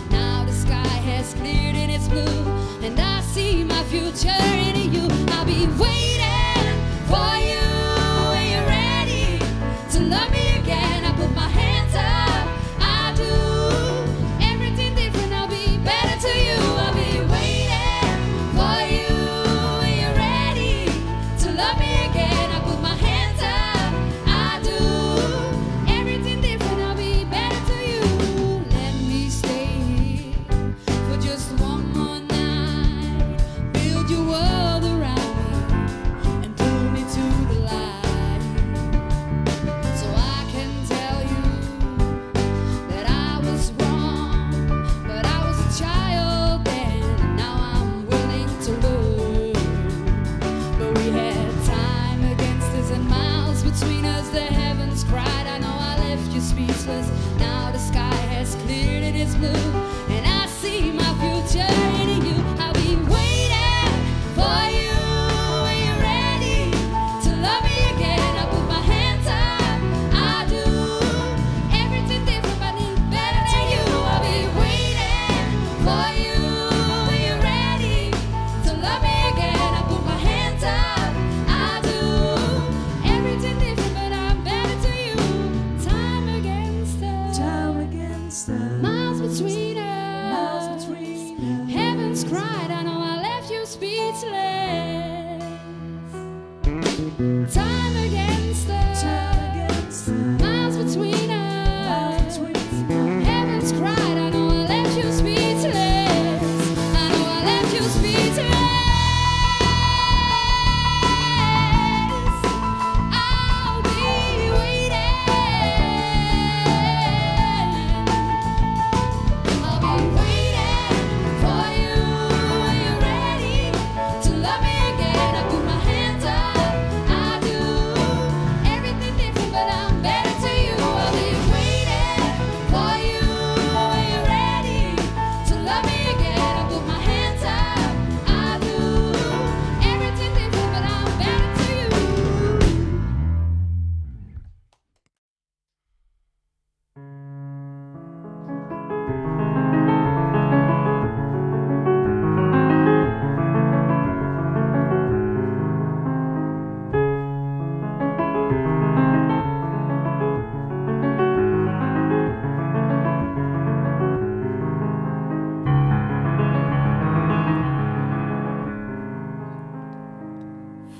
Now the sky has cleared and it's blue, and I see my future in you. I'll be waiting for you when you're ready to love me again. I put my hands up, I do everything different. I'll be better to you. I'll be waiting for you when you're ready to love me again. I put my hands up, I do everything different. I'll be better to you. Let me stay here for just one more night. Build your world around me and pull me to the light, so I can tell you that I was wrong, but I was a child then, and now I'm willing to learn. But we had time against us and miles between us. The heavens cried. I know I left you speechless. Now the sky has cleared and it's blue, and I see my future in you. I'll be waiting for you when you're ready to love me again. I put my hands up, I do everything different, but it's better than you. I'll be waiting for you when you're ready to love me again. I put my hands up, I do everything different, but I'm better to you. Time against us, miles between us, heavens cried. I know I left you speechless. Time against us, miles between us, heavens cried. I know I left you speechless. I know I left you speechless. I'll be waiting. I'll be waiting for you when you're ready to love me again. I put my hands up, I do everything different, but I'm better to you. I'll be waiting for you when you're ready to love me again. I put my hands up, I do everything different, but I'm better to you.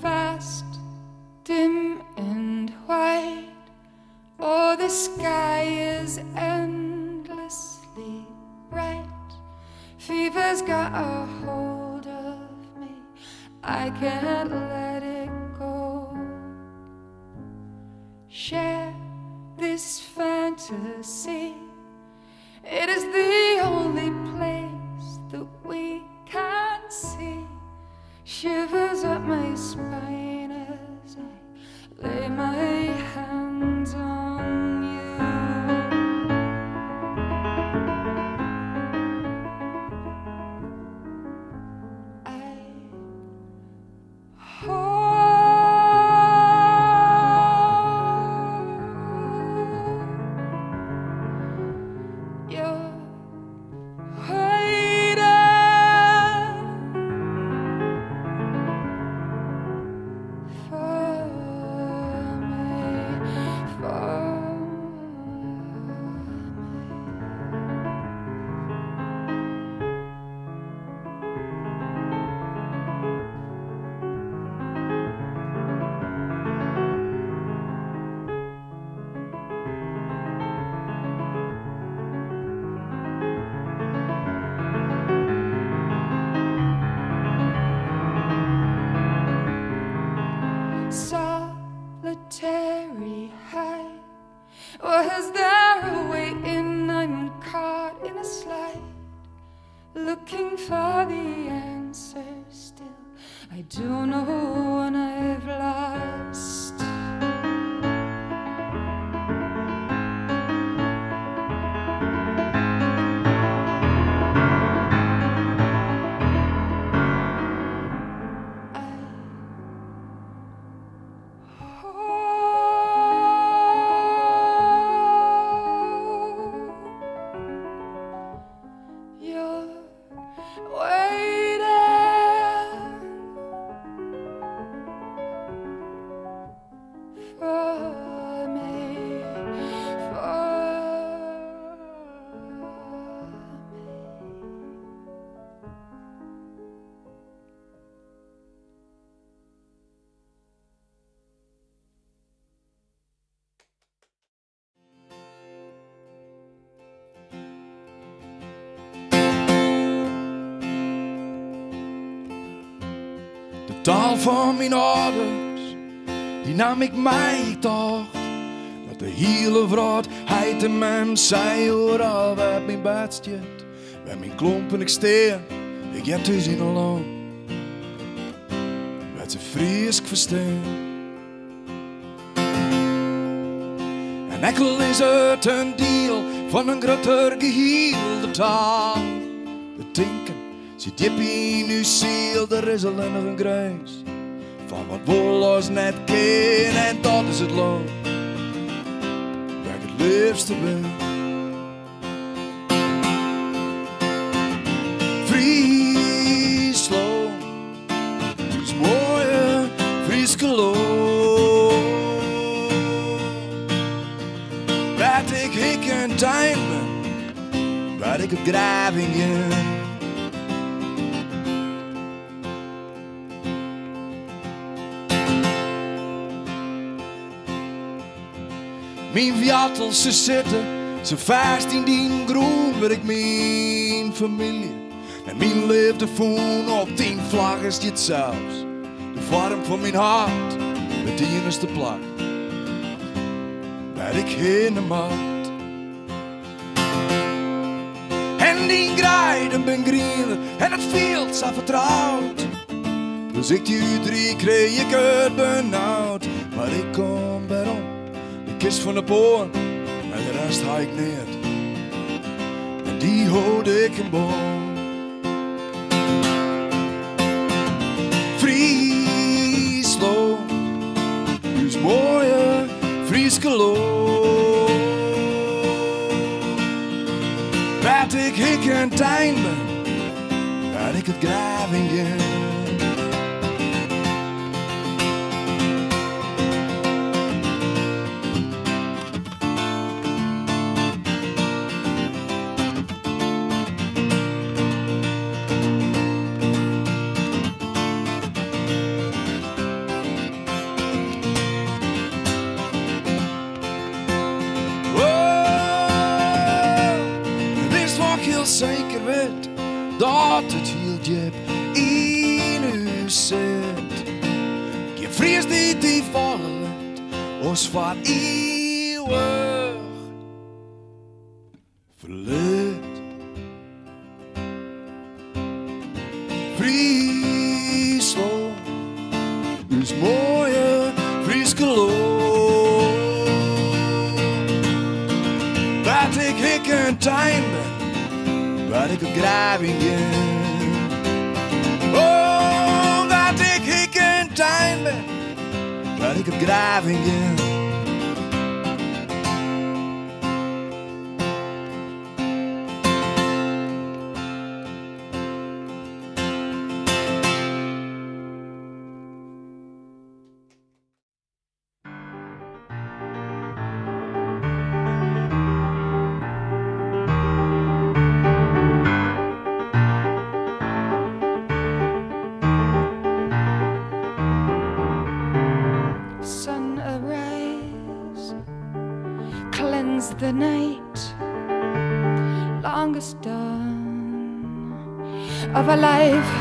Vast, dim and white, oh, the sky is endlessly bright. Fever's got a hold of me, I can't let it go. Share this fantasy, it is the only place that we can see. Shivers up my spine as I lay my hands on you. I hold your solitary high. Was there a way in? I'm caught in a slide, looking for the answer still. I don't know what I've lost. taal van mijn ouders, die nam ik mij. Ik dacht dat de hele vrijheid in mij zei, hoor al wat mijn bed staat. Bij mijn klompen ik steen, ik heb thuis in along. Wat ze Friesk verstaan. En ekkel is het een deel van een groter geheel, de taal, de denken. Zit diep in uw ziel, er is alleen nog een gruis van wat we ons net kennen, en dat is het land waar ik het liefste ben. Friesland is mooie Frieske land, waar ik een tuin ben, waar ik op gravingen. Mijn viatel, ze zitten zo vast in die groen waar ik mijn familie en mijn liefde voel op 10 vlaggen is dit zelfs. De vorm van mijn hart, met die is de plak waar ik heen mag. En die grijden ben griener en het veld zo vertrouwd. Dus ik die 3 kreeg ik het benauwd, maar ik kom bij om. Kist van de boom, en de rest haal ik neer. En die houd ik een boom. Friesland, is mooie Frieske land. Waar ik een tuin ben, waar ik het gravingen. Zeker weet dat het heel diep in u zit. Je vreest niet die vallen laat, ons van eeuwig verleid. Friesland is mooie Frieske land, waar ik een tuin ben, waar ik op gravingen. Oh, dat ik een tuin ben, waar ik op gravingen. The night, longest dawn of a life.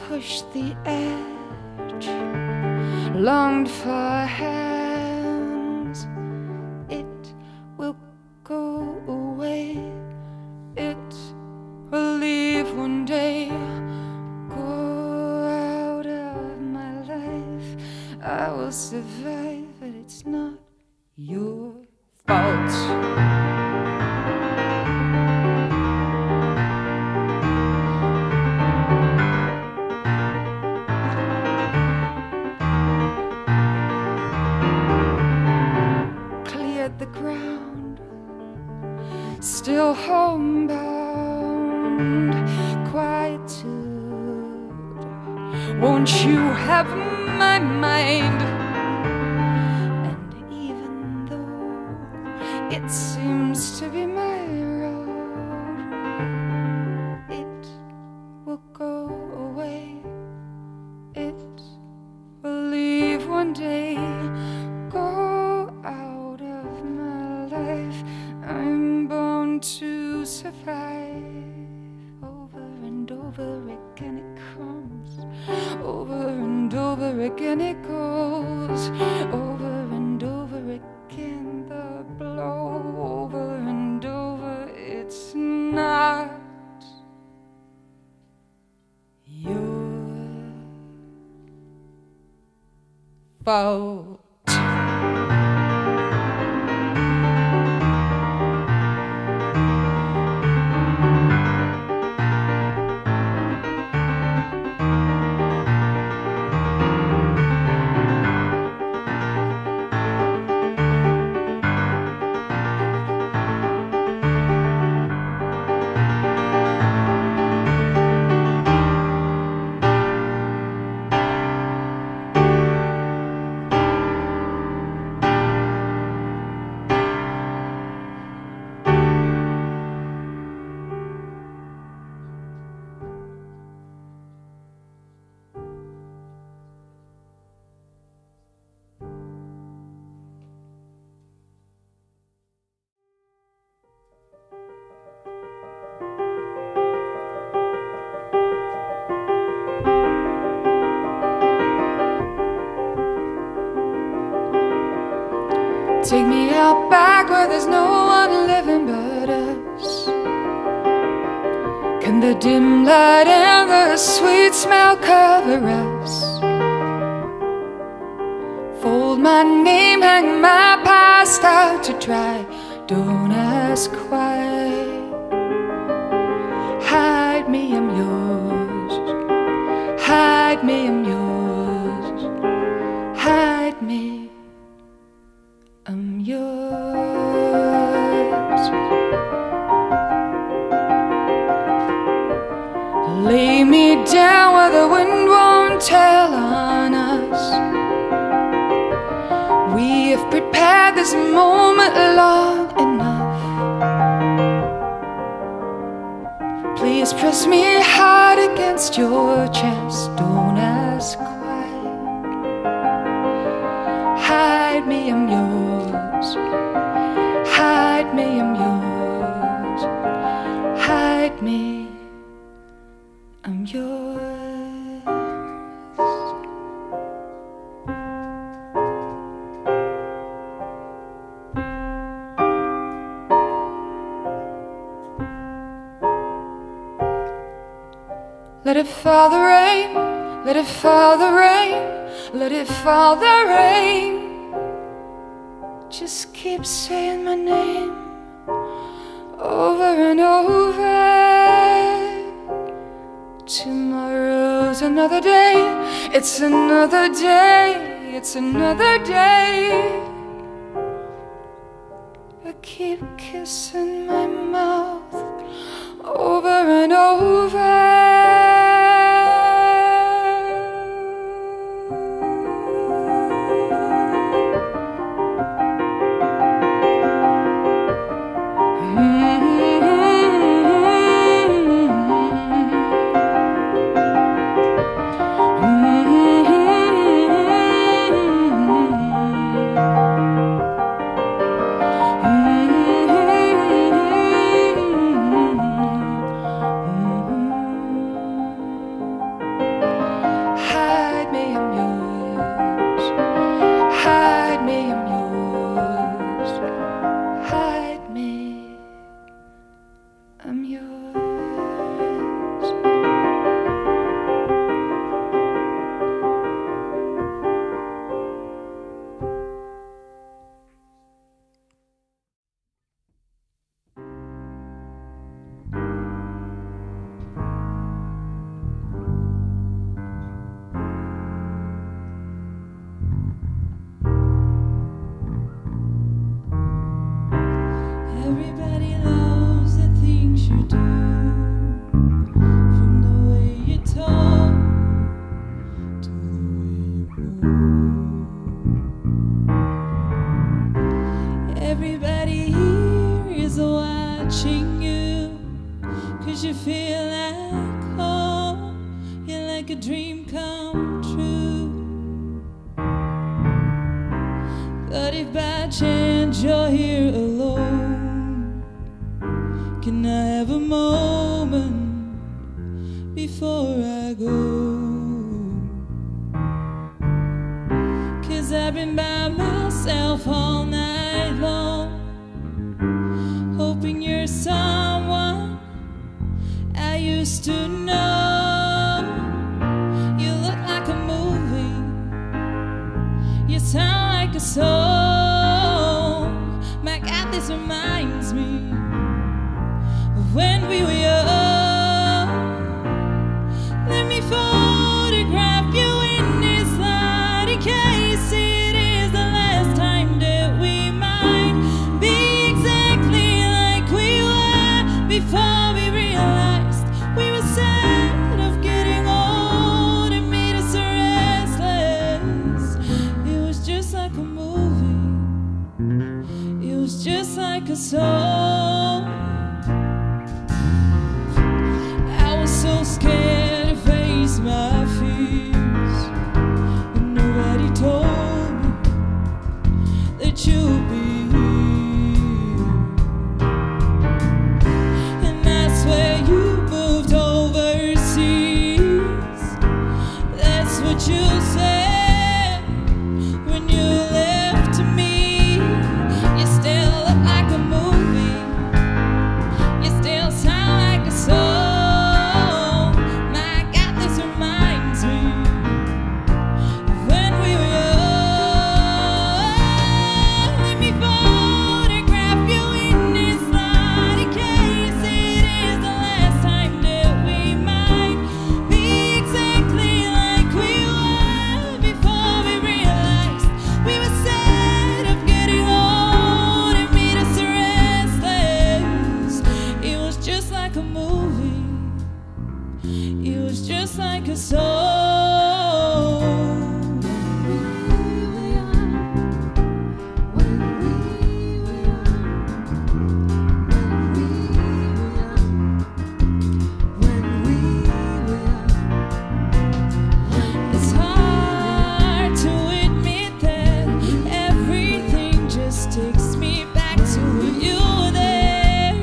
Push the edge, longed for hands. It will go away, it will leave one day. Go out of my life, I will survive. But it's not your fault. Cleared the ground, still homebound. Quietude, won't you have my mind? It seems to be my road. It will go away. It will leave one day. Go out of my life. I'm born to survive over and over. over again it comes, over and over again it goes, over and over again the blow, over and over. It's not your fault. Take me out back where there's no one living but us. Can the dim light and the sweet smell cover us? Fold my name, hang my past out to dry. Don't ask why. Hide me, I'm yours. Hide me, I'm yours. Hide me, I'm yours. Lay me down where the wind won't tell on us. We have prepared this moment long enough. Please press me hard against your chest. Don't ask why. Hide me, I'm yours. Hide me, I'm yours. Hide me, I'm yours. Let it fall the rain, let it fall the rain, let it fall the rain. Just keep saying my name over and over. Tomorrow's another day, it's another day, it's another day. But keep kissing my mouth over and over. Everybody loves the things you do, from the way you talk to the way you move. Everybody here is watching you, 'cause you feel like home, you're like a dream come true. But if by chance you're here alone, can I have a moment before I go. 'Cause I've been by myself all night long, hoping you're someone I used to know. You look like a movie, you sound like a song. My God, this reminds me of when we were young. Let me photograph you in this light, in case it is the last time that we might be exactly like we were before we realized we were sad of getting old. It made us restless. It was just like a movie, it was just like a song. I was so scared to face my fears, but nobody told me that you'd be here. And that's where you moved overseas. That's what you said when you left me. You still look like a movie, you still sound like a song. My God, this reminds me of when we were young. Let me photograph you in this light, in case it is the last time that we might be exactly like we were before we realized we were sad of getting old. It made us restless. It was just like a movie, it was just like a song. It's hard to admit that everything just takes me back to when you were there,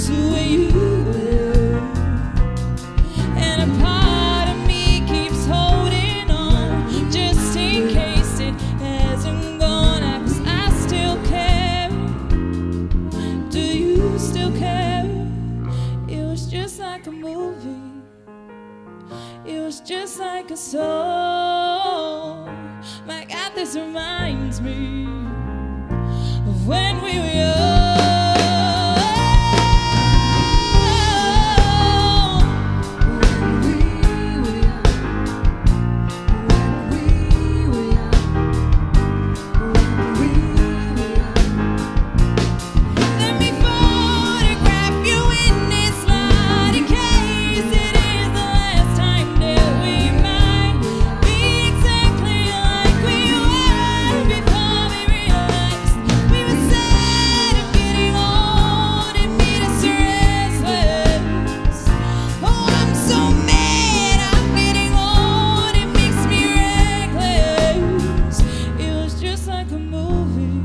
to where you were. And a part of me keeps holding on, just in case it hasn't gone out, 'cause I still care. Do you still care? It was just like a movie, it was just like a song. My God, this reminds me of when we were young. Let me photograph you in this light, in case it is the last time that we might be exactly like we were before we realized we were sad of getting old. It made us restless. Oh, I'm so mad I'm getting old, it makes me reckless. It was just like a movie,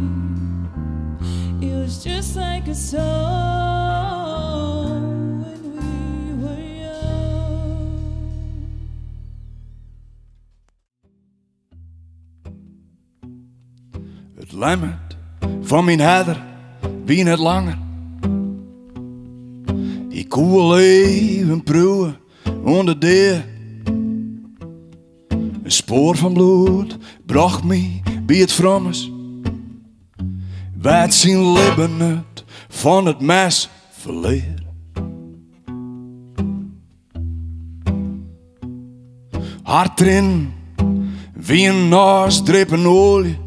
it was just like a song when we were young. Het lemmet van mijn herder wie net langer. Ik wil even proeven onder de. Een spoor van bloed bracht mij bij het vrommes. Wijd zien lippen het van het mes verleer. Hart erin, wie een naast drippen olie.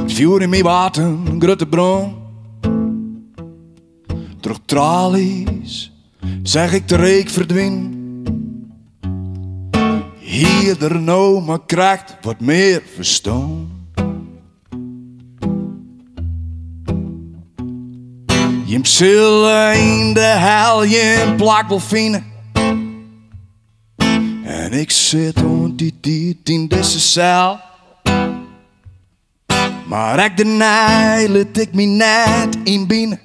Vuur in mijn water, een grote bron. Terug tralies, zeg ik de reek verdween. Hier er nou maar krijgt wat meer verstaan. Je zullen in de hel je plak wil vinden. En ik zit in deze cel. Maar ik de laat ik me net in binnen.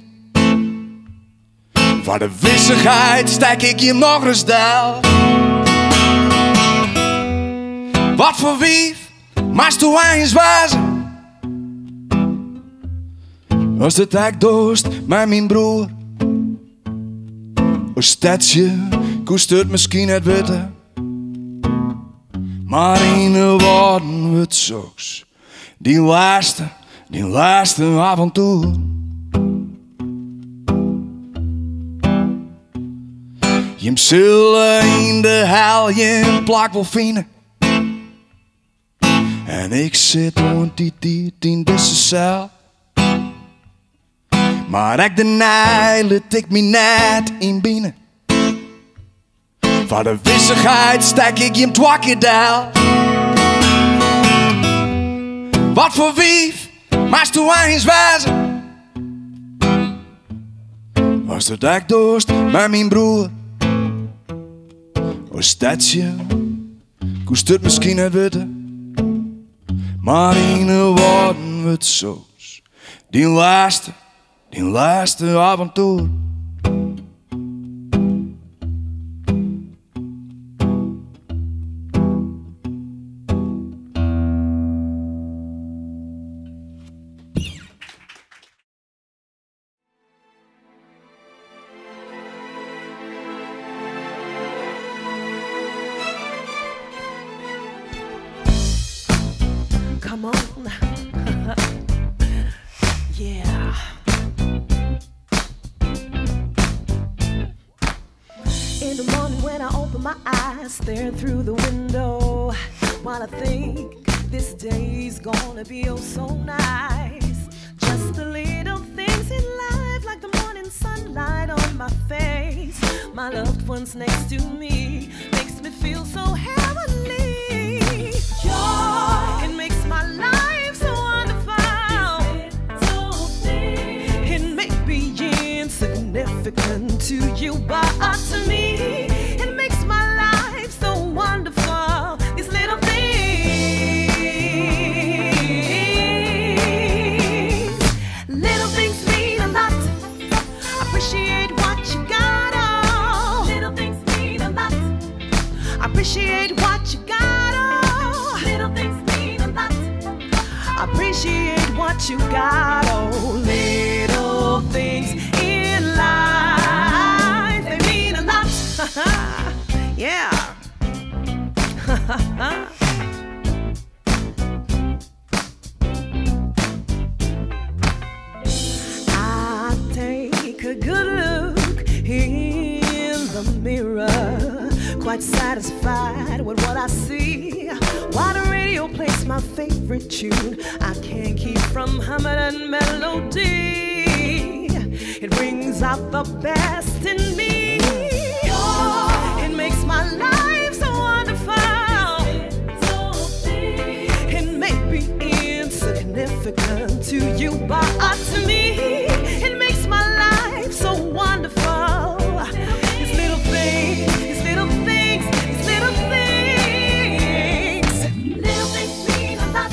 Voor de wissigheid stek ik je nog eens deel. Wat voor wief, maar toe eens wezen. Als het ek dorst met mijn broer. Een stadje koest het misschien het witte. Maar in woorden wordt zoks. Die laatste avontuur. Je hem zullen in de hel je plak wil vinden. En ik zit ontiet in deze cel. Maar ik de nijlen tik me net in binnen. Voor de wissigheid stek ik je hem twakke deel. Wat voor wief, maar toe eens wezen. Als het ek dorst met mijn broer. Een stadje koest het misschien het witte. Maar in de woorden wordt zo's. Die laatste avontuur. Come on. Yeah. In the morning when I open my eyes, staring through the window, while I think this day's gonna be oh so nice. Just the little things in life, like the morning sunlight on my face. My loved ones next to me makes me feel so heavenly. Joy, it makes my life so wonderful. It may be insignificant to you, but to me, it makes my life so wonderful. These little things mean a lot. Appreciate what you got. Oh, little things mean a lot. Appreciate what you got. Oh, little things mean a lot. Appreciate what you got. Oh, little things in life, they mean a lot. Yeah. I take a good look in the mirror, quite satisfied with what I see. While the radio plays my favorite tune, I can't keep from humming that melody. It brings out the best in me. It makes my life so wonderful. It may be insignificant to you, but to me, it makes my life so wonderful. These little things, these little things, these little things. Little things mean a lot.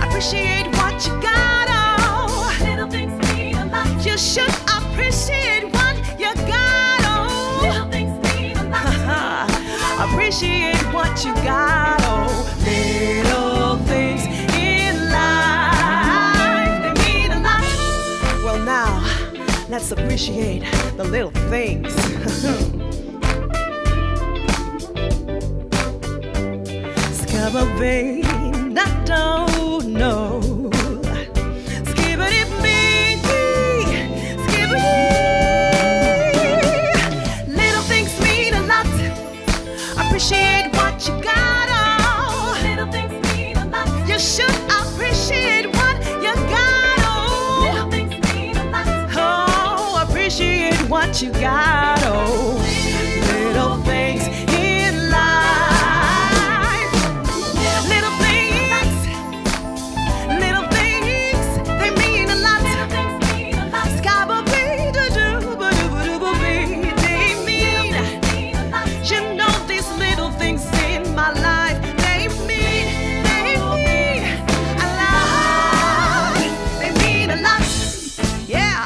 Appreciate what you got. Oh, little things mean a lot. You should appreciate what you got. Oh, little things mean a lot. Appreciate what you got. Oh, little things in life, they mean a lot. Well, now let's appreciate the little things. Scabba vein, I don't know. Skibbity bee, skibbity. Little things mean a lot. Appreciate what you got. Oh, little things mean a lot. You should appreciate what you got. Oh, little things mean a lot. Oh, appreciate what you got. Oh, little things in life. Little things, they mean a lot. Scabba-bee, do-do-ba-do-ba-do-ba-bee, they mean. You know these little things in my life, they mean a lot. They mean a lot. Yeah.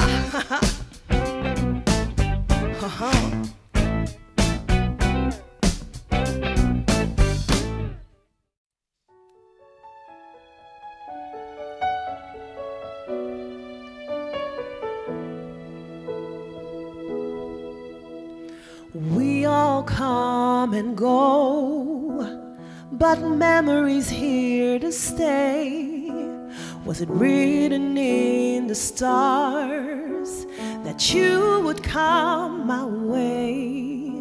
all come and go, but memories here to stay. Was it written in the stars that you would come my way?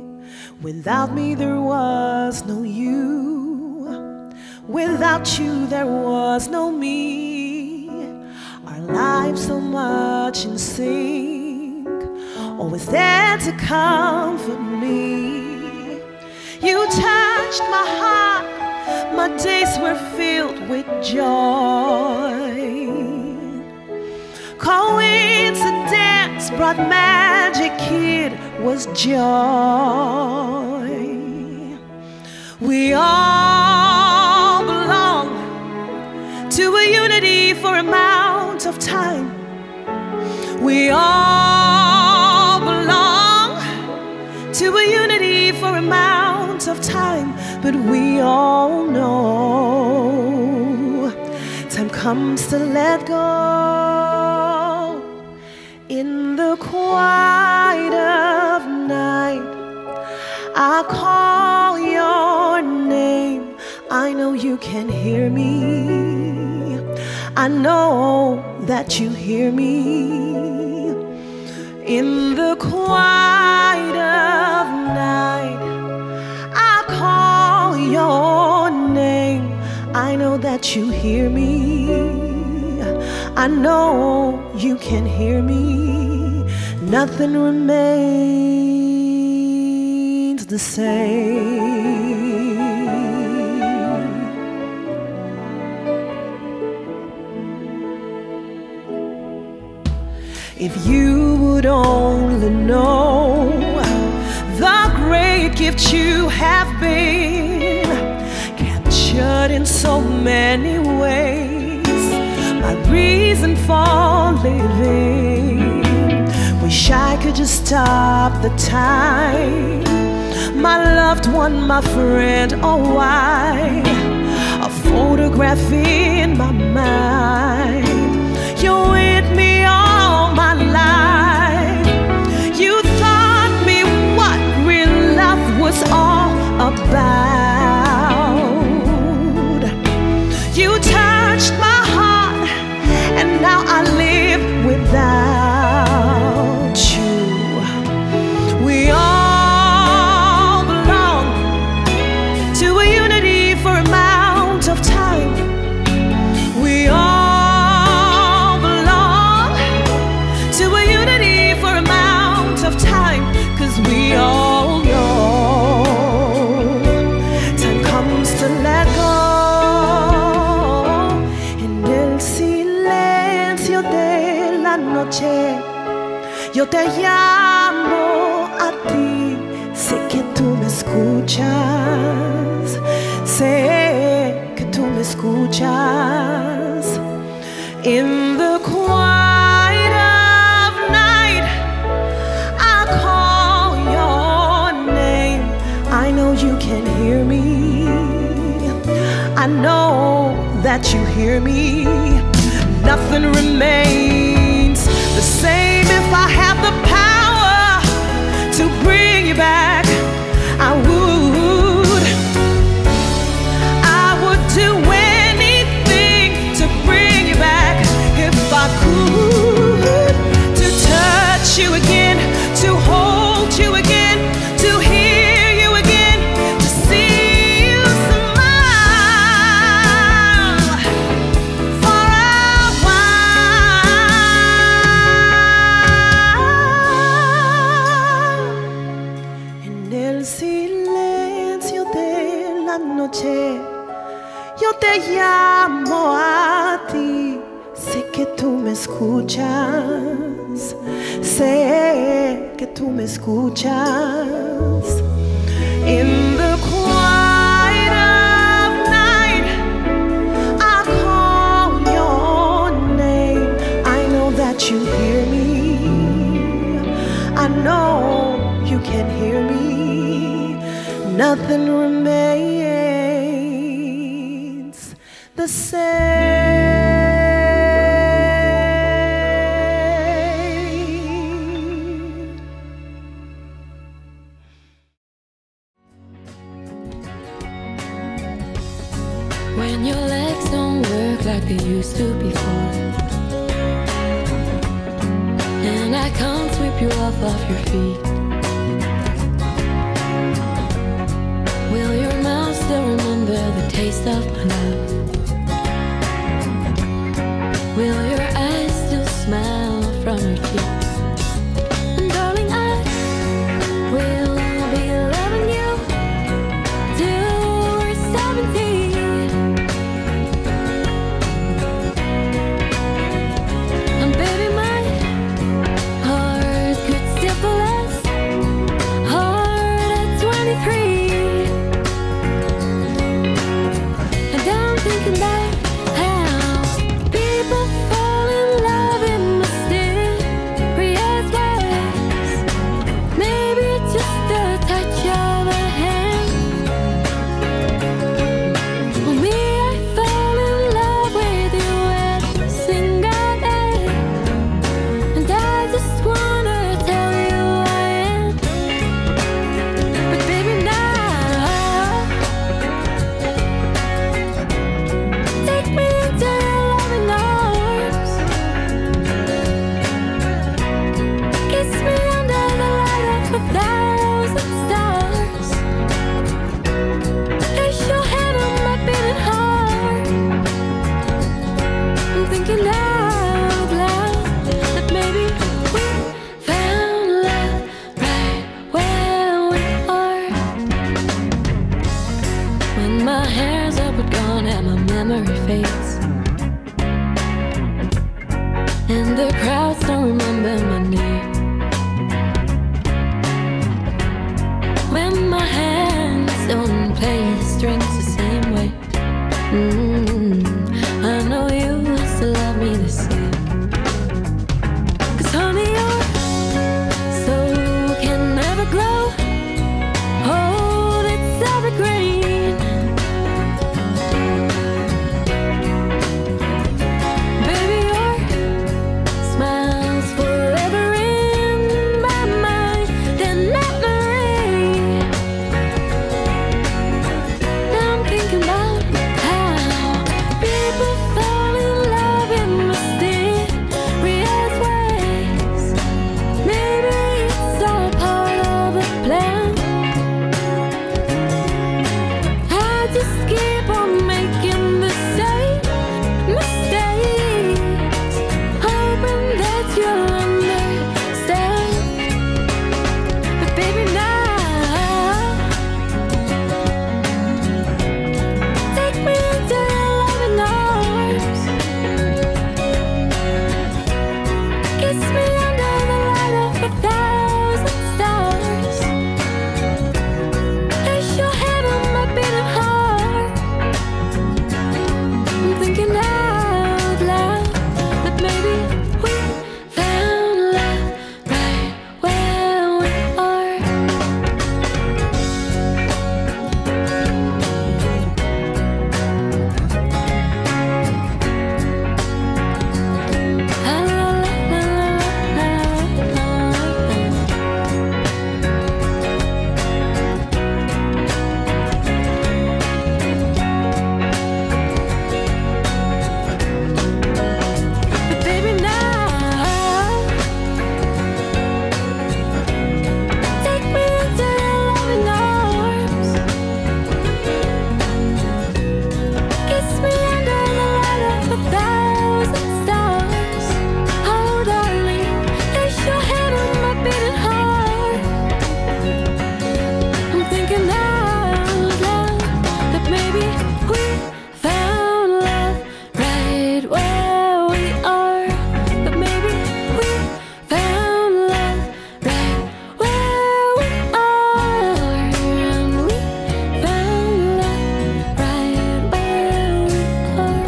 Without me there was no you, without you there was no me. Our lives so much in sync, always there to comfort me. You touched my heart, my days were filled with joy. Coincidence brought magic, it was joy. We all belong to a unity for amount of time. We all belong to a unity for amount of time. But we all know time comes to let go. In the quiet of night, I call your name. I know you can hear me. I know that you hear me. In the quiet of night, I call your name. I know that you hear me. I know you can hear me. Nothing remains the same. If you would only know the great gift you have been, captured in so many ways, my reason for living. Wish I could just stop the time. My loved one, my friend, oh why? A photograph in my mind. You're with me all my life. You taught me what real love was all about. You touched my heart, and now I live without you. We all belong to a unity for amount of time. We all belong to a unity for amount of time. 'Cause we all know time comes to let go. En el silencio de la noche yo te llamo a ti. Sé que tú me escuchas, sé que tú me escuchas. In the quiet of night, I call your name. I know you can hear me. I know that you hear me. Nothing remains the same. If I have the power to bring you back, I would. I would do anything to bring you back. If I could, to touch you again, to hold you again, to hear you again, to see you smile for a while. En el silencio de la noche yo te llamo a ti. Sé que tú me escuchas, sé que tú me escuchas. In the quiet of night, I call your name. I know that you hear me. I know you can hear me. Nothing remains the same. can't sweep you off your feet. Will your mouth still remember the taste of my love? Will your eyes still smile from your cheeks? And darling, I will be loving you till we're 70. And baby, my heart could still fall as hard at 23. And I'm thinking about how people fall in love in mysterious ways. Maybe just a touch of a hand. For me, I fall in love with you every single day. And I just wanna tell you I am. But baby, now take me into your loving arms. Kiss me under the light of 1,000 stars. Place your hand on my beating heart. I'm thinking out loud that maybe we found love right where we are. When my hair's all but gone and my memory fades, and the crowds don't remember my name. When my hands don't play the strings the same way, I know you will still love me the same. 'Cause honey, your soul can never grow old, it's evergreen. Baby, your smile's forever in my mind and memory. Now I'm thinking about how people fall in love in mysterious ways. Maybe it's all part of a plan. I just keep on making the same mistakes, hoping that you'll understand. But baby, now take me into your loving arms. Kiss me under the light of 1,000 stars. Place your hand on my beating heart. I'm thinking out loud that maybe we found love right where we are. La la la la la la. But baby, now take me into your loving arms. Kiss me under the light of 1,000 stars. Oh, darling, place your hand on my beating heart. I'm thinking out loud that maybe we found love right where we are. That maybe we found love right where we are. And we found love right where we are.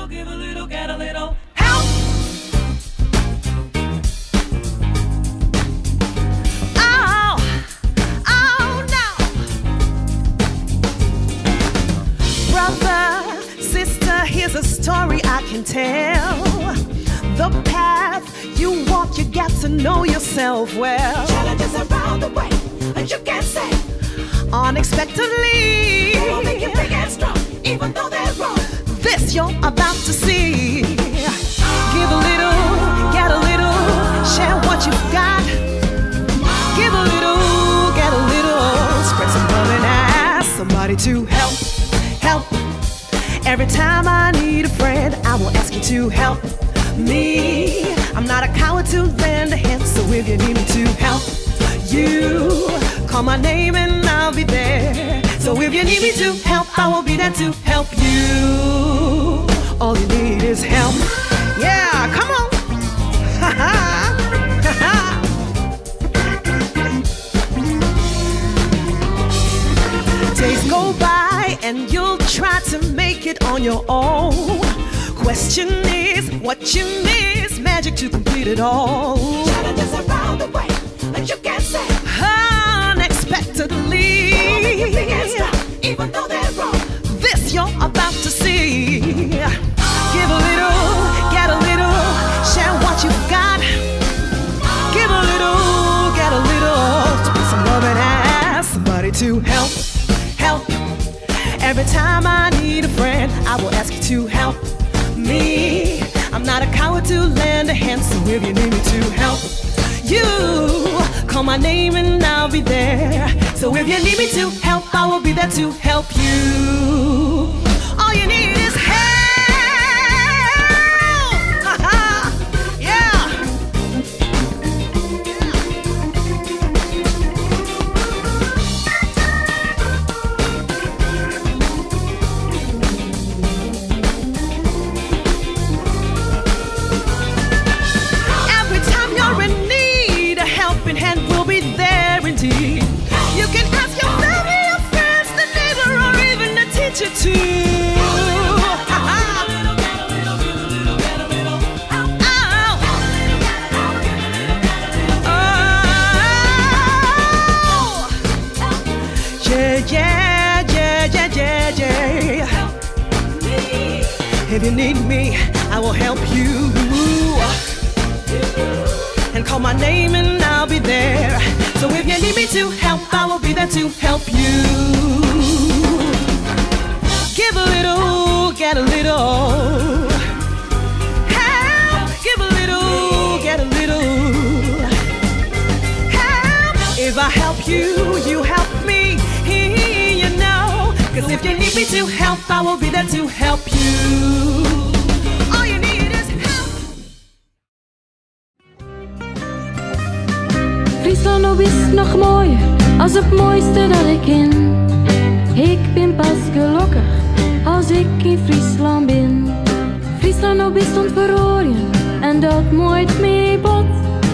Give a little, get a little help. Oh, oh no. Brother, sister, here's a story I can tell. the path you walk, you got to know yourself well. Challenges around the way, and you can't say unexpectedly. they will make you big and strong, even though they're wrong. This you're about to see. Give a little, get a little, share what you've got. Give a little, get a little, spread some love and ask somebody to help, help. Every time I need a friend, I will ask you to help me. I'm not a coward to lend a hand, so if you need me to help you, call my name and I'll be there. So if you need me to help, I will be there to help you. All you need is help. Yeah, come on. Ha ha. Days go by and you'll try to make it on your own. Question is what you miss, magic to complete it all. Challenges around the way, and you can't say unexpectedly. big and strong, even though they're wrong. This you're about to see. Give a little, get a little, share what you've got. Give a little, get a little, spread some love and ask somebody to help, help. Every time I need a friend, I will ask you to help me. I'm not a coward to lend a hand, so if you need me to help you, call my name and I'll be there. So if you need me to help, I will be there to help you. All you need is help. Ha-ha. Yeah. Every time you're in need, a helping hand will be there indeed. You can ask your family, your friends, the neighbor, or even the teacher too. If you need me, I will help you. And call my name and I'll be there. So if you need me to help, I will be there to help you. Give a little, get a little. Help, give a little, get a little. Help, if I help you, you help me, you know. Cause if you need me to help, I will be there to help you. All you need is help. Friesland nou is nog mooier als het mooiste dat ik ken. Ik ben pas gelukkig als ik in Friesland ben. Friesland nou bestond verrooien en dat mooit mee bot.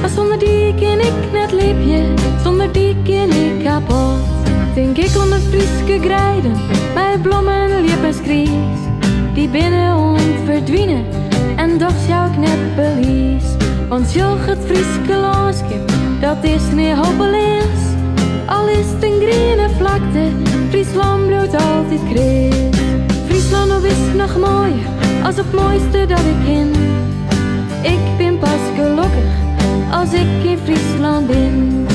Maar zonder die ken ik net leefje, zonder die ken ik kapot. Denk ik aan de Frieske grijden, bij blommen, liep en skries. Die binnen onverdwijnen en doch jou ik net belies. Want joch het Frieske landschap, dat is niet hopeloos. Al is het een groene vlakte, Friesland bloeit altijd kreeg. Friesland nou is nog mooier als het mooiste dat ik ken. Ik ben pas gelukkig als ik in Friesland ben.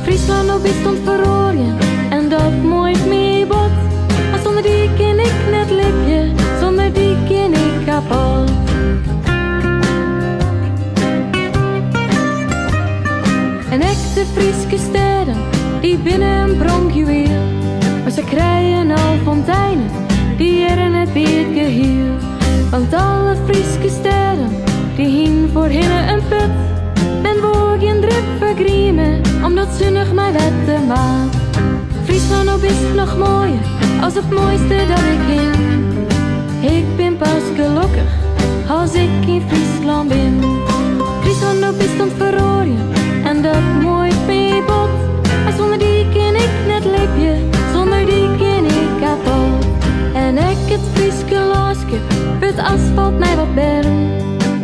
Friesland nou bestond verrooien en dat mooit mee bot. Maar zonder die ken ik net lipje, zonder die ken ik kapot. En echte Frieske steden, die binnen een pronkjuweel. Maar ze krijgen al fonteinen, die er in het beet gehiel. Want alle Frieske steden, die hien voor hinnen een put. Ben woog geen drip vergriemen, omdat zonnig mij wetten maakt. Friesland nou is nog mooier, als het mooiste dat ik ken. Ik ben pas gelukkig, als ik in Friesland ben. Friesland nou bestond verrooien, en dat mooit mee bot. Maar zonder die ken ik net leefje, zonder die ken ik kapot. En ik het Frieske landschap, het asfalt mij wat bern.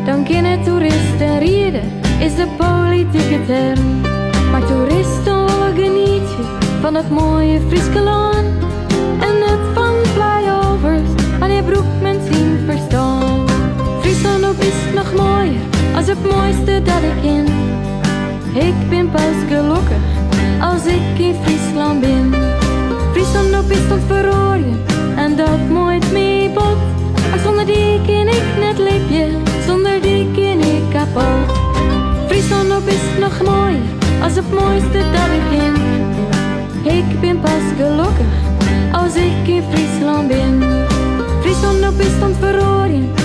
Dan kennen toeristen rieden, is de politieke term. Maar toeristen willen genieten van het mooie Frieske land. En het van flyovers, wanneer broek men zien verstaan. Friesland ook is nog mooier als het mooiste dat ik ken. Ik ben pas gelukkig als ik in Friesland ben. Friesland op is tot verrooien en dat mooit me bot. Maar zonder die ken ik net leefje, zonder die ken ik kapot. Friesland op is nog mooier als het mooiste dat ik ken. Ik ben pas gelukkig als ik in Friesland ben. Friesland op is tot verrooien